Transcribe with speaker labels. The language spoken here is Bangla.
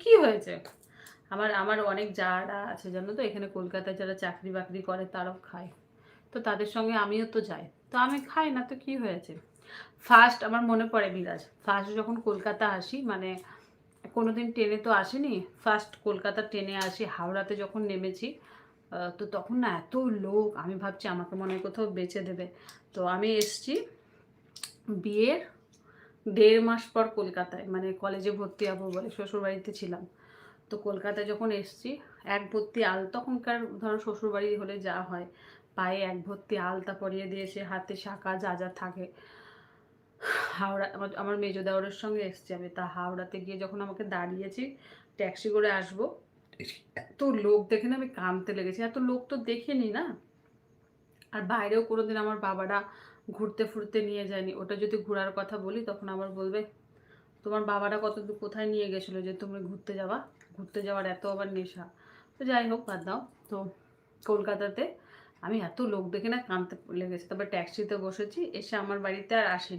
Speaker 1: কি হয়েছে? আমার আমার অনেক যারা আছে জানো তো, এখানে কলকাতায় যারা চাকরি বাকরি করে তারাও খায়। তো তাদের সঙ্গে আমিও তো যাই, তো আমি খাই না তো কি হয়েছে? ফার্স্ট আমার মনে পড়ে বিরাজ, ফার্স্ট যখন কলকাতা আসি, মানে কোনোদিন ট্রেনে তো আসিনি, ফার্স্ট কলকাতা ট্রেনে আসি, হাওড়াতে যখন নেমেছি, তো তখন না এত লোক, আমি ভাবছি আমাকে মনে হয় কোথাও বেচে দেবে। তো আমি এসছি বিয়ের 1.5 মাস পর কলকাতায়, মানে কলেজে ভর্তি হবো বলে শ্বশুরবাড়িতে ছিলাম। তো কলকাতায় যখন এসছি, এক ভর্তি তখনকার ধরো শ্বশুরবাড়ি হলে যা হয়, পায়ে এক ভর্তি আলতা পরিয়ে দিয়েছে, হাতে শাঁখা যা যা থাকে। হাওড়া আমার আমার মেজো দেওরের সঙ্গে এসছি আমি, তা হাওড়াতে গিয়ে যখন আমাকে দাঁড়িয়েছি ট্যাক্সি করে আসবো, এত লোক দেখে না আমি কাঁদতে লেগেছি, এত লোক তো দেখিনি না। আর বাইরেও কোনোদিন আমার বাবারা ঘুরতে ফুরতে নিয়ে যায়নি, ওটা যদি ঘোরার কথা বলি তখন আবার বলবে তোমার বাবারা কত কোথায় নিয়ে গেছিলো যে তুমি ঘুরতে যাওয়া, ঘুরতে যাওয়ার এত আবার নেশা। তো যাই হোক, বাদ দাও। তো কলকাতাতে আমি এত লোক দেখে না কাঁদতে লেগেছে, তারপর ট্যাক্সিতে বসেছি, এসে আমার বাড়িতে আর আসেনি।